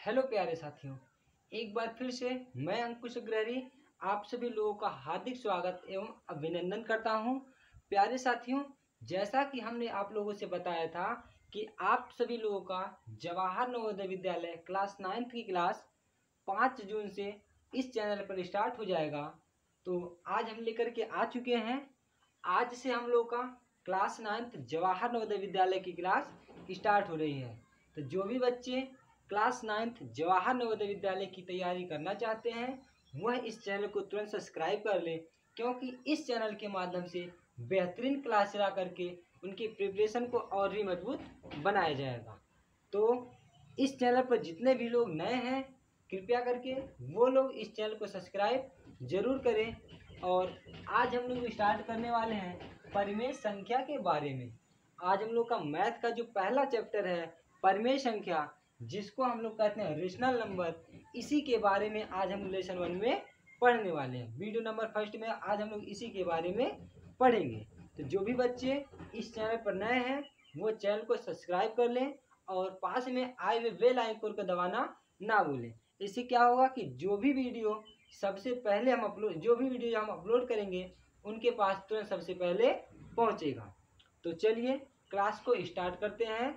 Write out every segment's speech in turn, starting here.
Hello प्यारे साथियों, एक बार फिर से मैं अंकुश अग्रहरी आप सभी लोगों का हार्दिक स्वागत एवं अभिनंदन करता हूं। प्यारे साथियों, जैसा कि हमने आप लोगों से बताया था कि आप सभी लोगों का जवाहर नवोदय विद्यालय क्लास 9th की क्लास 5 जून से इस चैनल पर स्टार्ट हो जाएगा। तो आज हम लेकर के आ चुके हैं। आज से हम लोग का क्लास 9th जवाहर नवोदय विद्यालय की क्लास स्टार्ट हो रही है। तो जो भी बच्चे क्लास 9th जवाहर नवोदय विद्यालय की तैयारी करना चाहते हैं वह इस चैनल को तुरंत सब्सक्राइब कर लें, क्योंकि इस चैनल के माध्यम से बेहतरीन क्लास चला करके उनकी प्रिपरेशन को और भी मजबूत बनाया जाएगा। तो इस चैनल पर जितने भी लोग नए हैं कृपया करके वो लोग इस चैनल को सब्सक्राइब जरूर करें। और आज हम लोग स्टार्ट करने वाले हैं परिमेय संख्या के बारे में। आज हम लोग का मैथ का जो पहला चैप्टर है परिमेय संख्या, जिसको हम लोग कहते हैं रेशनल नंबर, इसी के बारे में आज हम लेसन 1 में पढ़ने वाले हैं। वीडियो नंबर फर्स्ट में आज हम लोग इसी के बारे में पढ़ेंगे। तो जो भी बच्चे इस चैनल पर नए हैं वो चैनल को सब्सक्राइब कर लें और पास में आए हुए बेल आइकन को दबाना ना भूलें। इससे क्या होगा कि जो भी वीडियो हम अपलोड करेंगे उनके पास तुरंत सबसे पहले पहुंचेगा। तो चलिए क्लास को स्टार्ट करते हैं।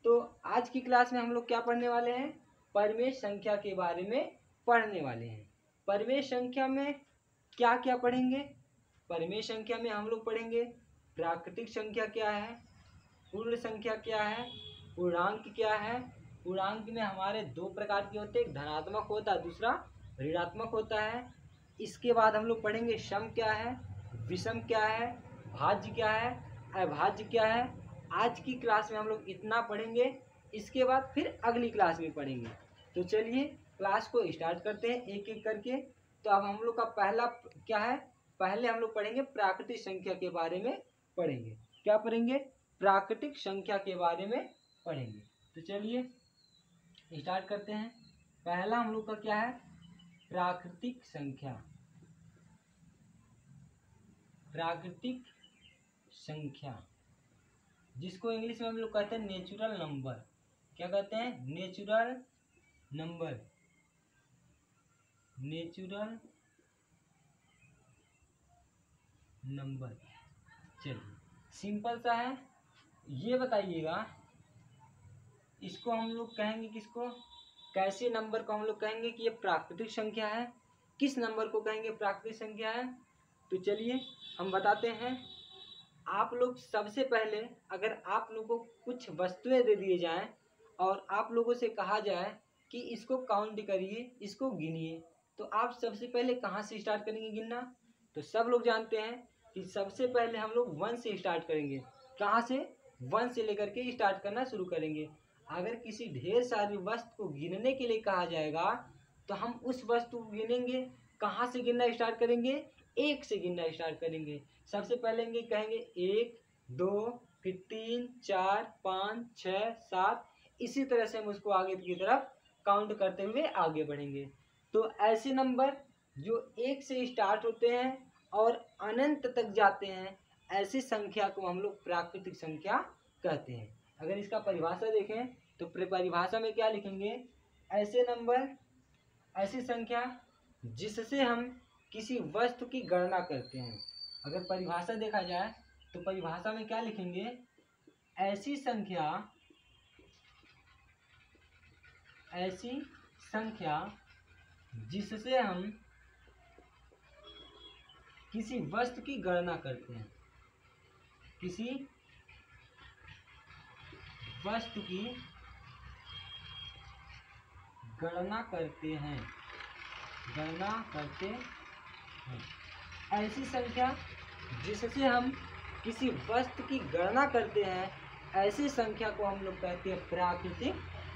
तो आज की क्लास में हम लोग क्या पढ़ने वाले हैं, परिमेय संख्या के बारे में पढ़ने वाले हैं। परिमेय संख्या में क्या क्या पढ़ेंगे? परिमेय संख्या में हम लोग पढ़ेंगे प्राकृतिक संख्या क्या है, पूर्ण संख्या क्या है, पूर्णांक क्या है। पूर्णांक में हमारे दो प्रकार के होते हैं, एक धनात्मक होता है, दूसरा ऋणात्मक होता है। इसके बाद हम लोग पढ़ेंगे सम क्या है, विषम क्या है, भाज्य क्या है, अभाज्य क्या है। आज की क्लास में हम लोग इतना पढ़ेंगे, इसके बाद फिर अगली क्लास में पढ़ेंगे। तो चलिए क्लास को स्टार्ट करते हैं एक एक करके। तो अब हम लोग का पहला क्या है, पहले हम लोग पढ़ेंगे प्राकृतिक संख्या के बारे में पढ़ेंगे। क्या पढ़ेंगे? प्राकृतिक संख्या के बारे में पढ़ेंगे। तो चलिए स्टार्ट करते हैं। पहला हम लोग का क्या है, प्राकृतिक संख्या। प्राकृतिक संख्या जिसको इंग्लिश में हम लोग कहते हैं नेचुरल नंबर। क्या कहते हैं? Natural number. Natural number. चलिए सिंपल सा है, ये बताइएगा इसको हम लोग कहेंगे किसको, कैसे नंबर को हम लोग कहेंगे कि ये प्राकृतिक संख्या है, किस नंबर को कहेंगे प्राकृतिक संख्या है। तो चलिए हम बताते हैं। आप लोग सबसे पहले अगर आप लोगों को कुछ वस्तुएं दे दिए जाएं और आप लोगों से कहा जाए कि इसको काउंट करिए, इसको गिनिए, तो आप सबसे पहले कहाँ से स्टार्ट करेंगे गिनना? तो सब लोग जानते हैं कि सबसे पहले हम लोग 1 से स्टार्ट करेंगे। कहाँ से? 1 से लेकर के स्टार्ट करना शुरू करेंगे। अगर किसी ढेर सारी वस्तु को गिनने के लिए कहा जाएगा तो हम उस वस्तु को गिनेंगे। कहाँ से गिनना स्टार्ट करेंगे? 1 से गिनना स्टार्ट करेंगे। सबसे पहले कहेंगे 1, 2, फिर 3, 4, 5, 6, 7, इसी तरह से हम उसको आगे की तरफ काउंट करते हुए आगे बढ़ेंगे। तो ऐसे नंबर जो 1 से स्टार्ट होते हैं और अनंत तक जाते हैं, ऐसी संख्या को हम लोग प्राकृतिक संख्या कहते हैं। अगर इसका परिभाषा देखें तो परिभाषा में क्या लिखेंगे, ऐसे नंबर, ऐसी संख्या जिससे हम किसी वस्तु की गणना करते हैं। अगर परिभाषा देखा जाए तो परिभाषा में क्या लिखेंगे, ऐसी संख्या जिससे हम किसी वस्तु की गणना करते हैं, किसी वस्तु की गणना करते हैं। ऐसी संख्या जिससे हम किसी वस्तु की गणना करते हैं, ऐसी संख्या को हम लोग कहते हैं प्राकृतिक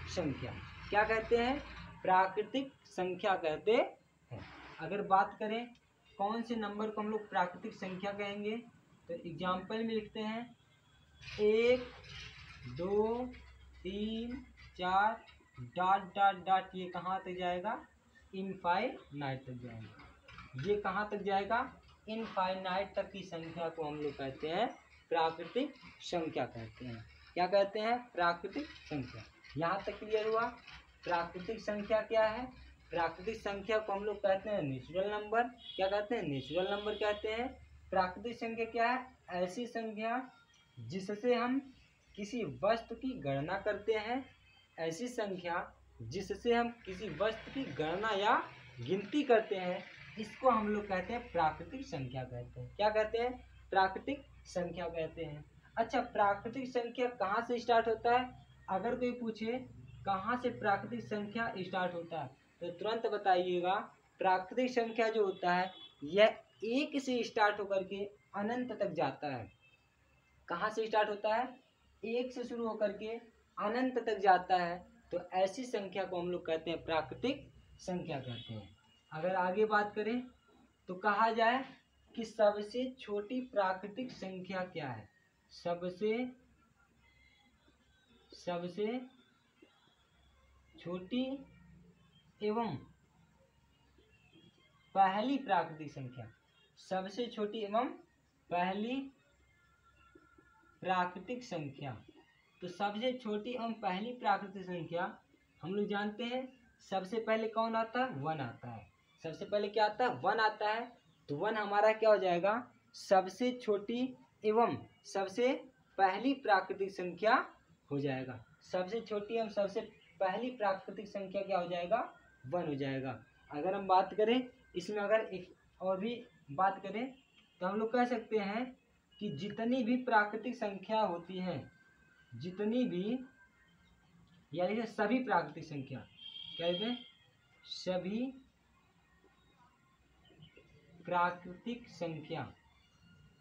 संख्या। क्या कहते हैं? प्राकृतिक संख्या कहते हैं। अगर बात करें कौन से नंबर को हम लोग प्राकृतिक संख्या कहेंगे, तो एग्जाम्पल में लिखते हैं 1, 2, 3, 4 डॉट डॉट डॉट, ये कहाँ तक जाएगा? इनफाइनाइट तक जाएगा। ये कहाँ तक जाएगा? इनफाइनाइट तक की संख्या को हम लोग कहते हैं प्राकृतिक संख्या कहते हैं। क्या कहते हैं? प्राकृतिक संख्या। यहाँ तक क्लियर हुआ? प्राकृतिक संख्या क्या है? प्राकृतिक संख्या को हम लोग कहते हैं नेचुरल नंबर। क्या कहते हैं? नेचुरल नंबर कहते हैं। प्राकृतिक संख्या क्या है? ऐसी संख्या जिससे हम किसी वस्तु की गणना करते हैं। ऐसी संख्या जिससे हम किसी वस्तु की गणना या गिनती करते हैं, इसको हम लोग कहते हैं प्राकृतिक संख्या कहते हैं। क्या कहते हैं? प्राकृतिक संख्या कहते हैं। अच्छा, प्राकृतिक संख्या कहाँ से स्टार्ट होता है? अगर कोई पूछे कहाँ से प्राकृतिक संख्या स्टार्ट होता है, तो तुरंत बताइएगा प्राकृतिक संख्या जो होता है यह एक से स्टार्ट होकर के अनंत तक जाता है। कहाँ से स्टार्ट होता है? एक से शुरू होकर के अनंत तक जाता है। तो ऐसी संख्या को हम लोग कहते हैं प्राकृतिक संख्या कहते हैं। अगर आगे बात करें तो कहा जाए कि सबसे छोटी प्राकृतिक संख्या क्या है? सबसे छोटी एवं पहली प्राकृतिक संख्या। सबसे छोटी एवं पहली प्राकृतिक संख्या। तो सबसे छोटी एवं पहली प्राकृतिक संख्या हम लोग जानते हैं सबसे पहले कौन आता है? 1 आता है। सबसे पहले क्या आता है? 1 आता है। तो 1 हमारा क्या हो जाएगा? सबसे छोटी एवं सबसे पहली प्राकृतिक संख्या हो जाएगा। सबसे छोटी एवं सबसे पहली प्राकृतिक संख्या क्या हो जाएगा? 1 हो जाएगा। अगर हम बात करें इसमें, अगर एक और भी बात करें तो हम लोग कह सकते हैं कि जितनी भी प्राकृतिक संख्या होती हैं, जितनी भी, यानी कि सभी प्राकृतिक संख्या, क्या कहते हैं? सभी प्राकृतिक संख्या,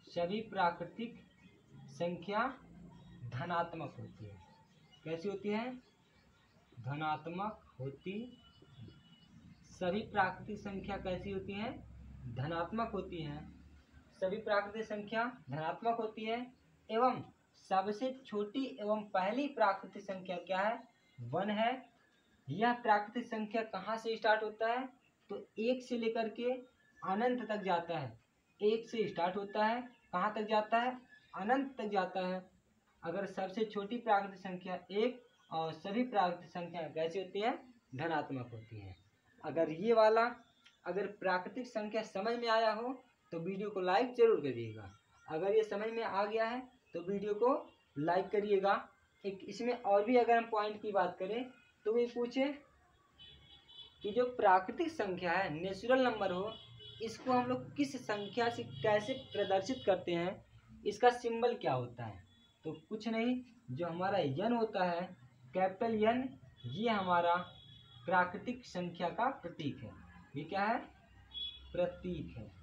सभी प्राकृतिक संख्या धनात्मक होती है। कैसी होती है? धनात्मक होती। सभी प्राकृतिक संख्या कैसी होती हैं? धनात्मक होती हैं। सभी प्राकृतिक संख्या धनात्मक होती है। एवं सबसे छोटी एवं पहली प्राकृतिक संख्या क्या है? 1 है। यह प्राकृतिक संख्या कहाँ से स्टार्ट होता है? तो 1 से लेकर के अनंत तक जाता है। 1 से स्टार्ट होता है, कहाँ तक जाता है? अनंत तक जाता है। अगर सबसे छोटी प्राकृतिक संख्या 1 और सभी प्राकृतिक संख्या कैसी होती है? धनात्मक होती है। अगर ये वाला प्राकृतिक संख्या समझ में आया हो तो वीडियो को लाइक जरूर करिएगा। अगर ये समझ में आ गया है तो वीडियो को लाइक करिएगा। एक इसमें और भी अगर हम पॉइंट की बात करें तो ये पूछे कि जो प्राकृतिक संख्या है, नेचुरल नंबर हो, इसको हम लोग किस संख्या से कैसे प्रदर्शित करते हैं, इसका सिंबल क्या होता है? तो कुछ नहीं, जो हमारा यन होता है, कैपिटल यन, ये हमारा प्राकृतिक संख्या का प्रतीक है। ये क्या है? प्रतीक है।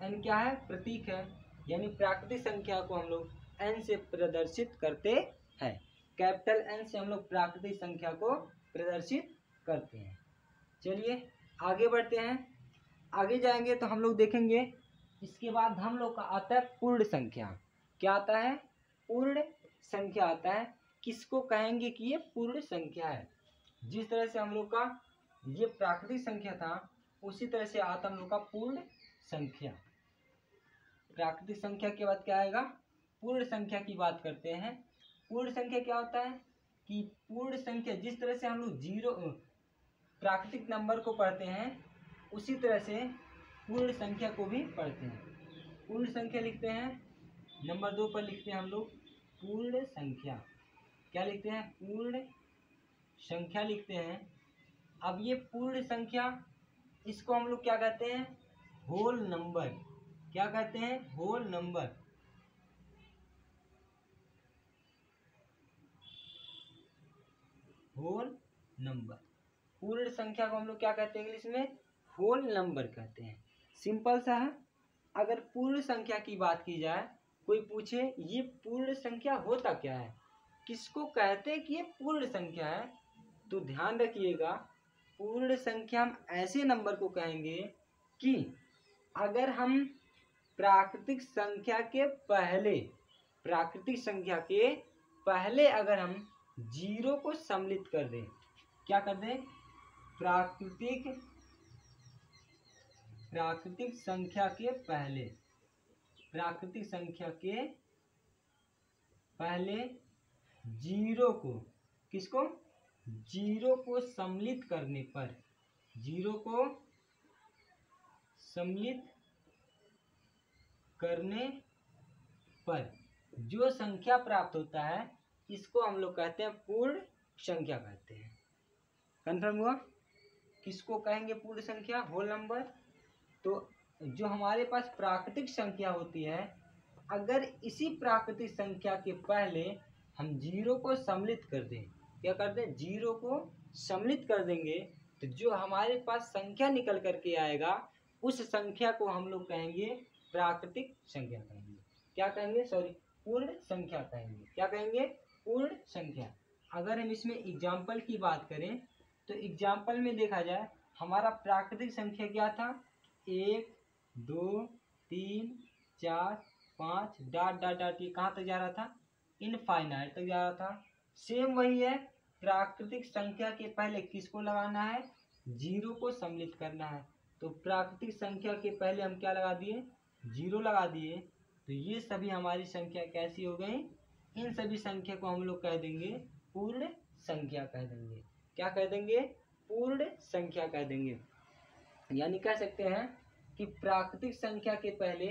एन क्या है? प्रतीक है। यानी प्राकृतिक संख्या को हम लोग एन से प्रदर्शित करते हैं। कैपिटल एन से हम लोग प्राकृतिक संख्या को प्रदर्शित करते हैं। चलिए आगे बढ़ते हैं। आगे जाएंगे तो हम लोग देखेंगे, इसके बाद हम लोग का आता है पूर्ण संख्या। क्या आता है? पूर्ण संख्या आता है। किसको कहेंगे कि ये पूर्ण संख्या है? जिस तरह से हम लोग का ये प्राकृतिक संख्या था, उसी तरह से आता हम लोग का पूर्ण संख्या। प्राकृतिक संख्या के बाद क्या आएगा? पूर्ण संख्या की बात करते हैं। पूर्ण संख्या क्या होता है कि पूर्ण संख्या जिस तरह से हम लोग जीरो प्राकृतिक नंबर को पढ़ते हैं, उसी तरह से पूर्ण संख्या को भी पढ़ते हैं। पूर्ण संख्या लिखते हैं, नंबर 2 पर लिखते हैं हम लोग पूर्ण संख्या। क्या लिखते हैं? पूर्ण संख्या लिखते हैं। अब ये पूर्ण संख्या, इसको हम लोग क्या कहते हैं? Whole number. क्या कहते हैं? Whole number. Whole number. पूर्ण संख्या को हम लोग क्या कहते हैं इंग्लिश में? होल नंबर कहते हैं। सिंपल सा है। अगर पूर्ण संख्या की बात की जाए, कोई पूछे ये पूर्ण संख्या होता क्या है, किसको कहते हैं कि ये पूर्ण संख्या है, तो ध्यान रखिएगा, पूर्ण संख्या हम ऐसे नंबर को कहेंगे कि अगर हम प्राकृतिक संख्या के पहले अगर हम 0 को सम्मिलित कर दें। क्या कर दें? प्राकृतिक संख्या के पहले जीरो को, किसको, जीरो को सम्मिलित करने पर, जीरो को सम्मिलित करने पर जो संख्या प्राप्त होता है इसको हम लोग कहते हैं पूर्ण संख्या कहते हैं। कंफर्म हुआ? किसको कहेंगे पूर्ण संख्या, होल नंबर। तो जो हमारे पास प्राकृतिक संख्या होती है, अगर इसी प्राकृतिक संख्या के पहले हम जीरो को सम्मिलित कर दें, क्या कर दें, जीरो को सम्मिलित कर देंगे, तो जो हमारे पास संख्या निकल करके आएगा उस संख्या को हम लोग कहेंगे प्राकृतिक संख्या कहेंगे। क्या कहेंगे, सॉरी, पूर्ण संख्या कहेंगे। क्या कहेंगे, पूर्ण संख्या। अगर हम इसमें एग्जाम्पल की बात करें तो एग्जाम्पल में देखा जाए हमारा प्राकृतिक संख्या क्या था, 1 2 3 4 5 डॉट डॉट डॉट, ये कहाँ तक जा रहा था, इनफाइनाइट तक जा रहा था। सेम वही है, प्राकृतिक संख्या के पहले किसको लगाना है, जीरो को सम्मिलित करना है। तो प्राकृतिक संख्या के पहले हम क्या लगा दिए, जीरो लगा दिए। तो ये सभी हमारी संख्या कैसी हो गई, इन सभी संख्या को हम लोग कह देंगे पूर्ण संख्या कह देंगे। क्या कह देंगे, पूर्ण संख्या कह देंगे। यानी कह सकते हैं कि प्राकृतिक संख्या के पहले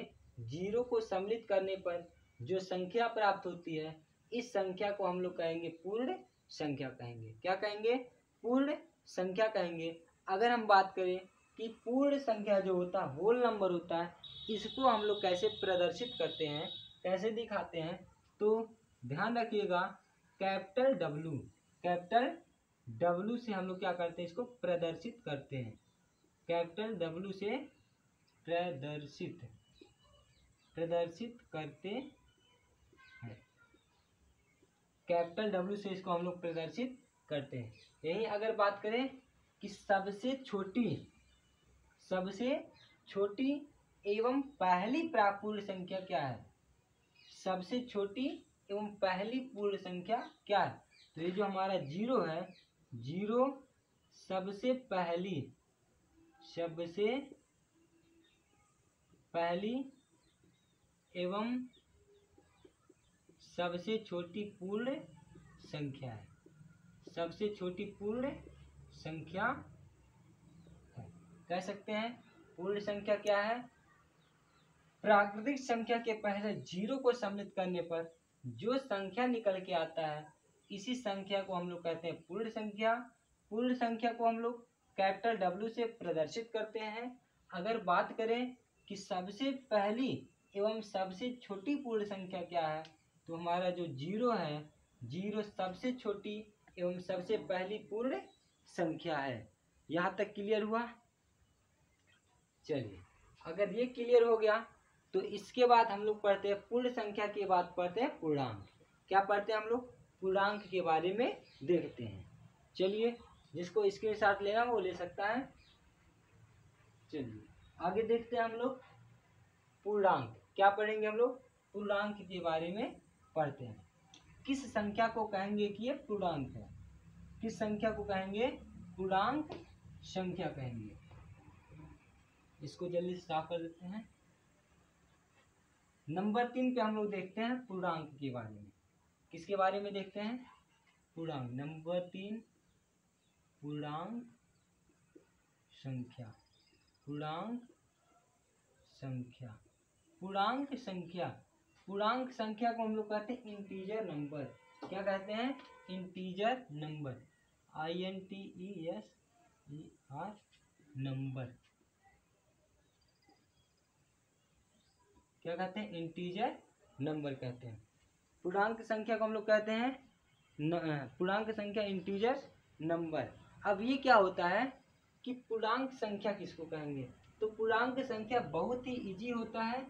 जीरो को सम्मिलित करने पर जो संख्या प्राप्त होती है इस संख्या को हम लोग कहेंगे पूर्ण संख्या कहेंगे। क्या कहेंगे, पूर्ण संख्या कहेंगे। अगर हम बात करें कि पूर्ण संख्या जो होता है, होल नंबर होता है, इसको हम लोग कैसे प्रदर्शित करते हैं, कैसे दिखाते हैं, तो ध्यान रखिएगा, कैपिटल डब्लू से हम लोग क्या करते हैं, इसको प्रदर्शित करते हैं। कैपिटल डब्लू से प्रदर्शित करते हैं। कैपिटल डब्लू से इसको हम लोग प्रदर्शित करते हैं। यही अगर बात करें कि सबसे छोटी एवं पहली पूर्ण संख्या क्या है, सबसे छोटी एवं पहली पूर्ण संख्या क्या है, तो ये जो हमारा जीरो है, जीरो सबसे पहली एवं सबसे छोटी पूर्ण संख्या है, सबसे छोटी पूर्ण संख्या है। कह सकते हैं पूर्ण संख्या क्या है, प्राकृतिक संख्या के पहले जीरो को सम्मिलित करने पर जो संख्या निकल के आता है इसी संख्या को हम लोग कहते हैं पूर्ण संख्या। पूर्ण संख्या को हम लोग कैपिटल डब्ल्यू से प्रदर्शित करते हैं। अगर बात करें कि सबसे पहली एवं सबसे छोटी पूर्ण संख्या क्या है, तो हमारा जो जीरो है, जीरो सबसे छोटी एवं सबसे पहली पूर्ण संख्या है। यहाँ तक क्लियर हुआ? चलिए, अगर ये क्लियर हो गया तो इसके बाद हम लोग पढ़ते हैं पूर्ण संख्या के बाद पढ़ते हैं पूर्णांक। क्या पढ़ते हैं हम लोग, पूर्णांक के बारे में देखते हैं। चलिए, जिसको स्क्रीनशॉट लेना वो ले सकता है। चलिए आगे देखते हैं हम लोग पूर्णांक। क्या पढ़ेंगे हम लोग, पूर्णांक के बारे में पढ़ते हैं। किस संख्या को कहेंगे कि ये पूर्णांक है, किस संख्या को कहेंगे, पूर्णांक संख्या कहेंगे। इसको जल्दी से साफ कर देते हैं। नंबर 3 पे हम लोग देखते हैं पूर्णांक के बारे में। किसके बारे में देखते हैं, पूर्णांक। नंबर 3 पूर्णांक संख्या, पूर्णांक संख्या, पूर्णांक संख्या। पूर्णांक संख्या को हम लोग कहते हैं इंटीजर नंबर। क्या कहते हैं, इंटीजर नंबर, INTER नंबर। क्या कहते हैं, इंटीजर नंबर कहते हैं। पूर्णांक संख्या को हम लोग कहते हैं पूर्णांक संख्या इंटीजर नंबर। अब ये क्या होता है कि पूर्णांक संख्या किसको कहेंगे, तो पूर्णांक संख्या बहुत ही इजी होता है,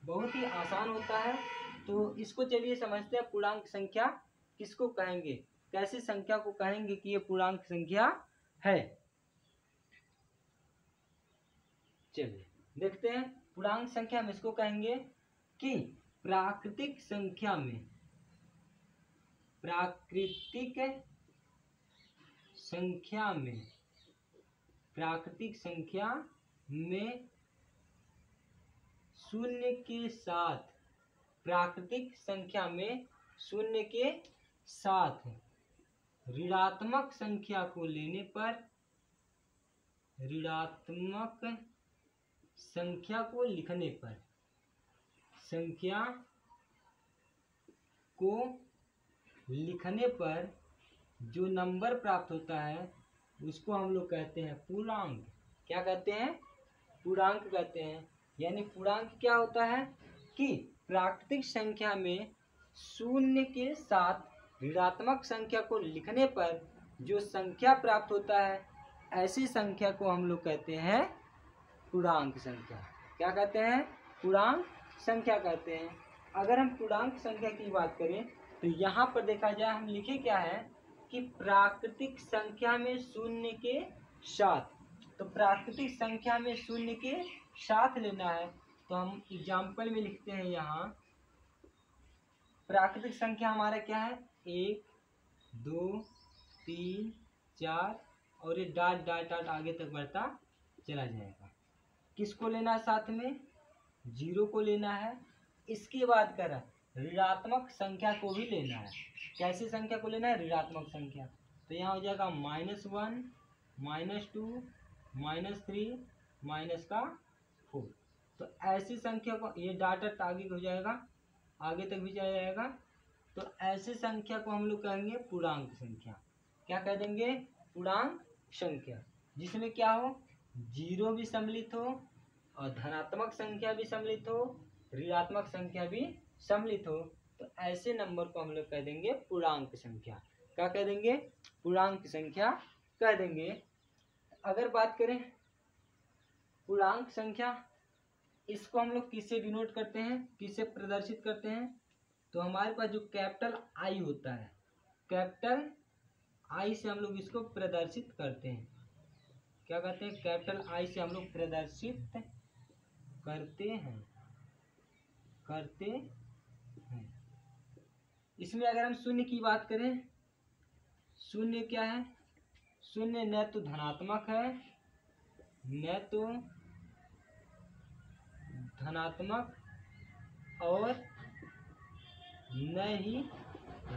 बहुत ही आसान होता है। तो इसको चलिए समझते हैं, पूर्णांक संख्या किसको कहेंगे, कैसी संख्या को कहेंगे कि ये पूर्णांक संख्या है। चलिए देखते हैं, पूर्णांक संख्या में इसको कहेंगे कि प्राकृतिक संख्या में, प्राकृतिक संख्या में, प्राकृतिक संख्या में शून्य के साथ, प्राकृतिक संख्या में शून्य के साथ ऋणात्मक संख्या को लेने पर, ऋणात्मक संख्या को लिखने पर, संख्या को लिखने पर जो नंबर प्राप्त होता है उसको हम लोग कहते हैं पूर्णांक। क्या कहते हैं? पूर्णांक कहते हैं। यानी पूर्णांक क्या होता है कि प्राकृतिक संख्या में शून्य के साथ ऋणात्मक संख्या को लिखने पर जो संख्या प्राप्त होता है, ऐसी संख्या को हम लोग कहते हैं पूर्णांक संख्या। क्या कहते हैं? पूर्णांक संख्या कहते हैं। अगर हम पूर्णांक संख्या की बात करें तो यहाँ पर देखा जाए, हम लिखे क्या है कि प्राकृतिक संख्या में शून्य के साथ, तो प्राकृतिक संख्या में शून्य के साथ लेना है। तो हम एग्जाम्पल में लिखते हैं यहाँ, प्राकृतिक संख्या हमारा क्या है, 1 2 3 4 और ये डाट डाट डाट आगे तक बढ़ता चला जाएगा। किसको लेना है साथ में? 0 को लेना है। इसके बाद करा ऋणात्मक संख्या को भी लेना है। कैसी संख्या को लेना है? ऋणात्मक संख्या। तो यहाँ हो जाएगा -1 -2 -3 -4। तो ऐसी संख्या को, ये डाटा आगे हो जाएगा, आगे तक भी चला जाएगा। तो ऐसी संख्या को हम लोग कहेंगे पूर्णांक संख्या। क्या कह देंगे? पूर्णांक संख्या, जिसमें क्या हो, 0 भी सम्मिलित हो और धनात्मक संख्या भी सम्मिलित हो, ऋणात्मक संख्या भी सम्मिलित हो। तो ऐसे नंबर को हम लोग कह देंगे पूर्णांक संख्या। क्या कह देंगे? पूर्णांक संख्या कह देंगे। अगर बात करें पूर्णांक संख्या, इसको हम लोग किससे डिनोट करते हैं, किससे प्रदर्शित करते हैं? तो हमारे पास जो कैपिटल आई होता है, कैपिटल आई से हम लोग इसको प्रदर्शित करते हैं। क्या कहते हैं? कैपिटल आई से हम लोग प्रदर्शित करते हैं। इसमें अगर हम शून्य की बात करें, शून्य क्या है? शून्य न तो धनात्मक है, न तो धनात्मक और न ही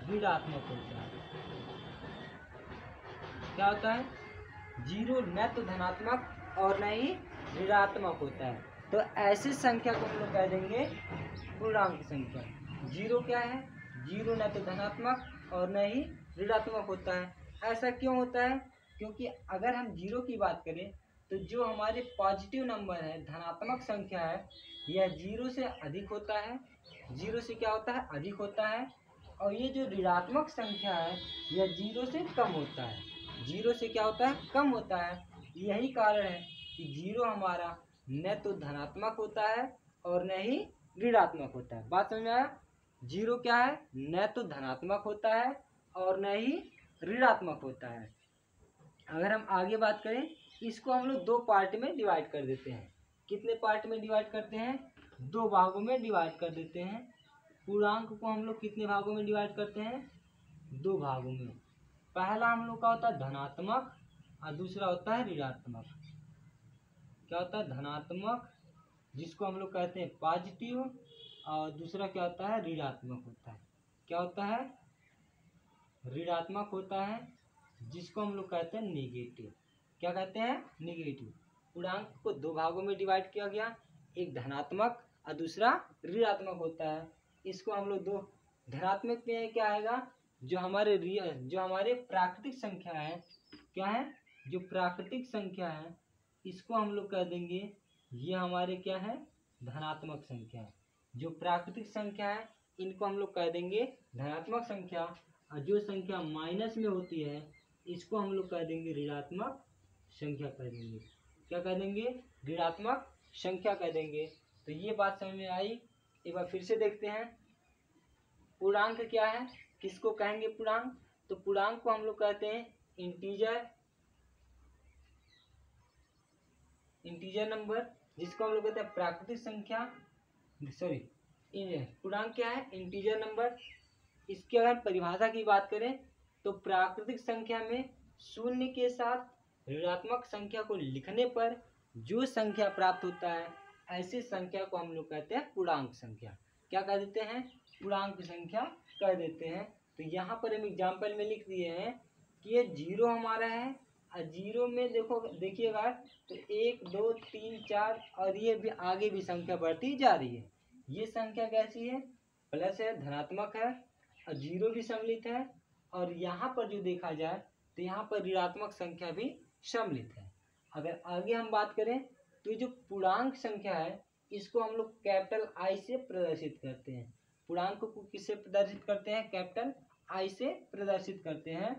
ऋणात्मक होता है। क्या होता है? 0 न तो धनात्मक और न ही ऋणात्मक होता है। तो ऐसी संख्या को हम लोग कह देंगे पूर्णांक संख्या। 0 क्या है? 0 न तो धनात्मक और न ही ऋणात्मक होता है। ऐसा क्यों होता है? क्योंकि अगर हम 0 की बात करें तो जो हमारे पॉजिटिव नंबर है, धनात्मक संख्या है, यह 0 से अधिक होता है। 0 से क्या होता है? अधिक होता है। और ये जो ऋणात्मक संख्या है, यह 0 से कम होता है। 0 से क्या होता है? कम होता है। यही कारण है कि 0 हमारा न तो धनात्मक होता है और न ही ऋणात्मक होता है। बात समझ में आया? 0 क्या है? न तो धनात्मक होता है और न ही ऋणात्मक होता है। अगर हम आगे बात करें, इसको हम लोग 2 पार्ट में डिवाइड कर देते हैं। कितने पार्ट में डिवाइड करते हैं? 2 भागों में डिवाइड कर देते हैं। पूर्णांक को हम लोग कितने भागों में डिवाइड करते हैं? 2 भागों में। पहला हम लोग का होता है धनात्मक और दूसरा होता है ऋणात्मक। क्या होता है? धनात्मक, जिसको हम लोग कहते हैं पॉजिटिव, और दूसरा क्या होता है? ऋणात्मक होता है। क्या होता है? ऋणात्मक होता है, जिसको हम लोग कहते हैं नेगेटिव। क्या कहते हैं? नेगेटिव। पूर्णांक को 2 भागों में डिवाइड किया गया, एक धनात्मक और दूसरा ऋणात्मक होता है। इसको हम लोग 2, धनात्मक में क्या आएगा? जो हमारे प्राकृतिक संख्या है, क्या है? जो प्राकृतिक संख्या है, इसको हम लोग कह देंगे, ये हमारे क्या है? धनात्मक संख्या है। जो प्राकृतिक संख्या है, इनको हम लोग कह देंगे धनात्मक संख्या। और जो संख्या माइनस में होती है, इसको हम लोग कह देंगे ऋणात्मक संख्या कह देंगे। क्या कह देंगे? ऋणात्मक संख्या कह देंगे। तो ये बात समझ में आई। एक बार फिर से देखते हैं, पूर्णांक क्या है, किसको कहेंगे पूर्णांक? तो पूर्णांक को हम लोग कहते हैं इंटीजर नंबर, जिसको हम लोग कहते हैं प्राकृतिक संख्या। पूर्णांक क्या है? Integer number. इसकी अगर परिभाषा की बात करें तो प्राकृतिक संख्या में शून्य के साथ ऋणात्मक संख्या को लिखने पर जो संख्या प्राप्त होता है, ऐसी संख्या को हम लोग कहते हैं पूर्णांक संख्या। क्या कह देते हैं? पूर्णांक संख्या कह देते हैं। तो यहाँ पर हम एग्जाम्पल में लिख दिए हैं कि ये 0 हमारा है और 0 में देखो देखिएगा तो 1 2 3 4 और ये भी आगे भी संख्या बढ़ती जा रही है। ये संख्या कैसी है? प्लस है, धनात्मक है और 0 भी सम्मिलित है। और यहाँ पर जो देखा जाए तो यहाँ पर ऋणात्मक संख्या भी सम्मिलित है। अगर आगे हम बात करें तो ये जो पूर्णांक संख्या है इसको हम लोग कैपिटल आई से प्रदर्शित करते हैं। पूर्णांक को किससे प्रदर्शित करते हैं? कैपिटल आई से प्रदर्शित करते हैं।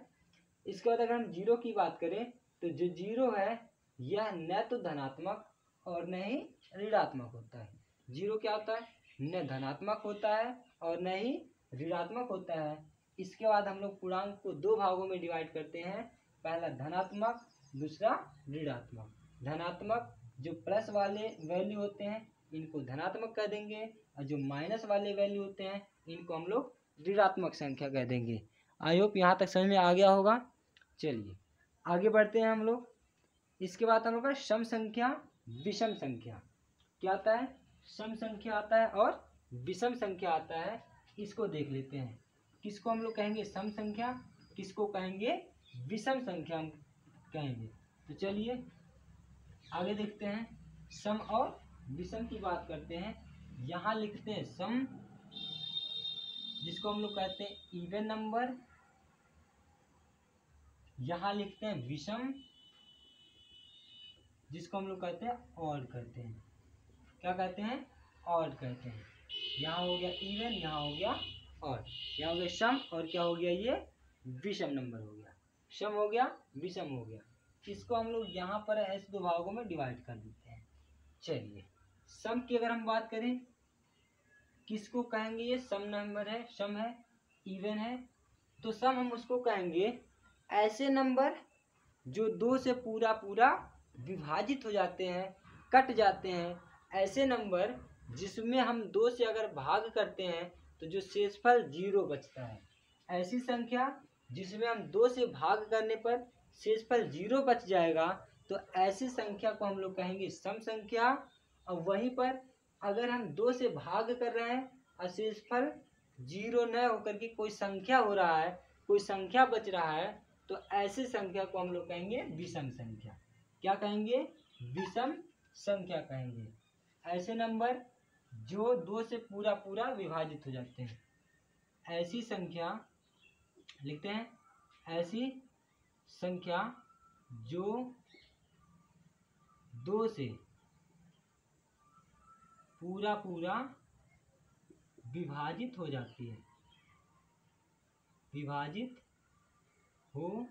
इसके बाद अगर हम 0 की बात करें तो जो 0 है यह न तो धनात्मक और न ही ऋणात्मक होता है। 0 क्या होता है? न धनात्मक होता है और न ही ऋणात्मक होता है। इसके बाद हम लोग पूर्णांक को 2 भागों में डिवाइड करते हैं, पहला धनात्मक, दूसरा ऋणात्मक। धनात्मक जो प्लस वाले वैल्यू होते हैं इनको धनात्मक कह देंगे और जो माइनस वाले वैल्यू होते हैं इनको हम लोग ऋणात्मक संख्या कह देंगे। आई होप यहाँ तक समझ में आ गया होगा। चलिए आगे बढ़ते हैं हम लोग। इसके बाद हम लोग का सम संख्या, विषम संख्या। क्या आता है? सम संख्या आता है और विषम संख्या आता है। इसको देख लेते हैं। किसको हम लोग कहेंगे सम संख्या, किसको कहेंगे विषम संख्या हम कहेंगे। तो चलिए आगे देखते हैं। सम और विषम की बात करते हैं। यहाँ लिखते हैं सम, जिसको हम लोग कहते हैं इवन नंबर। यहाँ लिखते हैं विषम, जिसको हम लोग कहते हैं ऑड कहते हैं। क्या कहते हैं? ऑड कहते हैं। यहाँ हो गया इवन, यहाँ हो गया ऑड, यहाँ हो गया सम और क्या हो गया? ये विषम नंबर हो गया। सम हो गया, विषम हो गया। इसको हम लोग यहाँ पर ऐसे 2 भागों में डिवाइड कर देते हैं। चलिए सम की अगर हम बात करें, किसको कहेंगे? ये सम नंबर है, सम है, इवन है। तो सम हम उसको कहेंगे ऐसे नंबर जो 2 से पूरा पूरा विभाजित हो जाते हैं, कट जाते हैं। ऐसे नंबर जिसमें हम 2 से अगर भाग करते हैं तो जो शेषफल 0 बचता है। ऐसी संख्या जिसमें हम 2 से भाग करने पर शेषफल 0 बच जाएगा, तो ऐसी संख्या को हम लोग कहेंगे सम संख्या। और वहीं पर अगर हम 2 से भाग कर रहे हैं और शेषफल 0 न होकर के कोई संख्या हो रहा है, कोई संख्या बच रहा है, तो ऐसी संख्या को हम लोग कहेंगे विषम संख्या। क्या कहेंगे? विषम संख्या कहेंगे। ऐसे नंबर जो 2 से पूरा पूरा विभाजित हो जाते हैं, ऐसी संख्या लिखते हैं। ऐसी संख्या जो 2 से पूरा पूरा विभाजित हो जाती है, विभाजित हो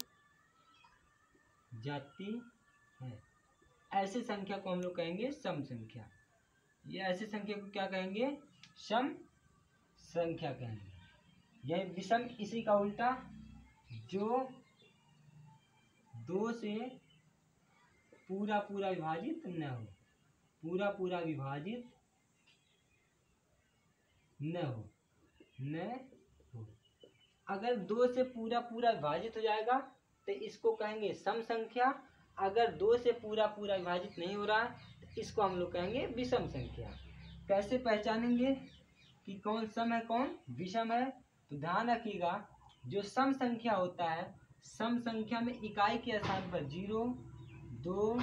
जाती है। ऐसी संख्या को हम लोग कहेंगे सम संख्या। ये ऐसी संख्या को क्या कहेंगे? सम संख्या कहेंगे। यह विषम इसी का उल्टा, जो 2 से पूरा पूरा विभाजित न हो, पूरा पूरा विभाजित न हो। अगर 2 से पूरा पूरा विभाजित हो जाएगा तो इसको कहेंगे सम संख्या। अगर 2 से पूरा पूरा विभाजित नहीं हो रहा है तो इसको हम लोग कहेंगे विषम संख्या। कैसे पहचानेंगे कि कौन सम है कौन विषम है? तो ध्यान रखिएगा, जो सम संख्या होता है, सम संख्या में इकाई के स्थान पर 0, 2,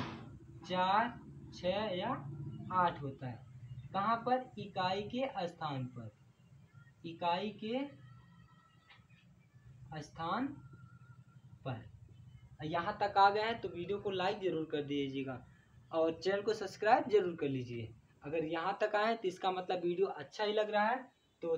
4, 6 या 8 होता है। कहाँ पर? इकाई के स्थान पर, इकाई के स्थान पर। यहाँ तक आ गए हैं तो वीडियो को लाइक जरूर कर दीजिएगा और चैनल को सब्सक्राइब जरूर कर लीजिए। अगर यहाँ तक आए तो इसका मतलब वीडियो अच्छा ही लग रहा है, तो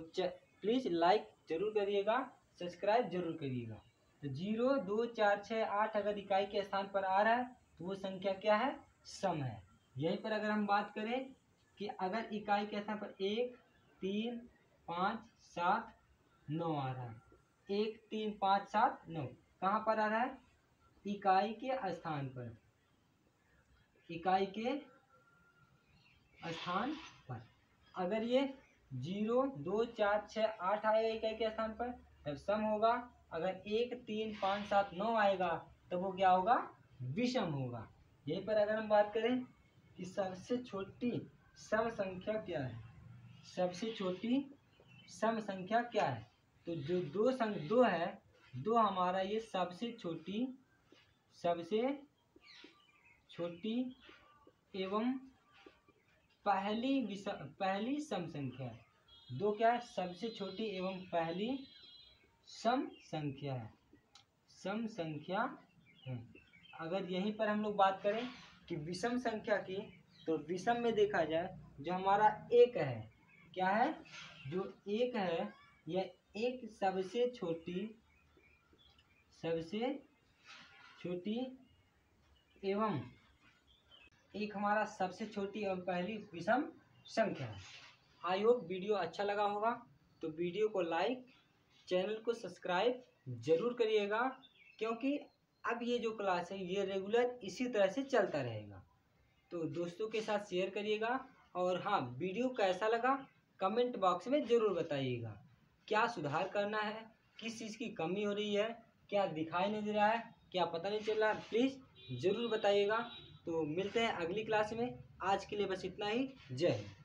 प्लीज़ लाइक जरूर करिएगा, सब्सक्राइब जरूर करिएगा। तो 0, 2, 4, 6, 8 अगर इकाई के स्थान पर आ रहा है तो वो संख्या क्या है? सम है। यहीं पर अगर हम बात करें कि अगर इकाई के स्थान पर 1, 3, 5, 7, 9 आ रहा है, 1, 3, 5, 7, 9 कहाँ पर आ रहा है? इकाई के स्थान पर, इकाई के स्थान पर। अगर ये 0, 2, 4, 6, 8 आएगा इकाई के स्थान पर तब सम होगा। अगर 1, 3, 5, 7, 9 आएगा तब वो क्या होगा? विषम होगा। यहीं पर अगर हम बात करें कि सबसे छोटी सम संख्या क्या है, सबसे छोटी सम संख्या क्या है, तो जो दो है, दो हमारा ये सबसे छोटी एवं पहली सम संख्या है। दो क्या है? सबसे छोटी एवं पहली सम संख्या है। अगर यहीं पर हम लोग बात करें कि विषम संख्या की, तो विषम में देखा जाए जो हमारा एक है, क्या है? जो एक है यह एक सबसे छोटी एवं एक हमारा सबसे छोटी एवं पहली विषम संख्या है। आई होप वीडियो अच्छा लगा होगा, तो वीडियो को लाइक, चैनल को सब्सक्राइब जरूर करिएगा, क्योंकि अब ये जो क्लास है ये रेगुलर इसी तरह से चलता रहेगा। तो दोस्तों के साथ शेयर करिएगा, और हाँ, वीडियो कैसा लगा कमेंट बॉक्स में ज़रूर बताइएगा। क्या सुधार करना है, किस चीज़ की कमी हो रही है, क्या दिखाई नहीं दे रहा है, क्या पता नहीं चल रहा है, प्लीज़ ज़रूर बताइएगा। तो मिलते हैं अगली क्लास में। आज के लिए बस इतना ही। जय हिंद।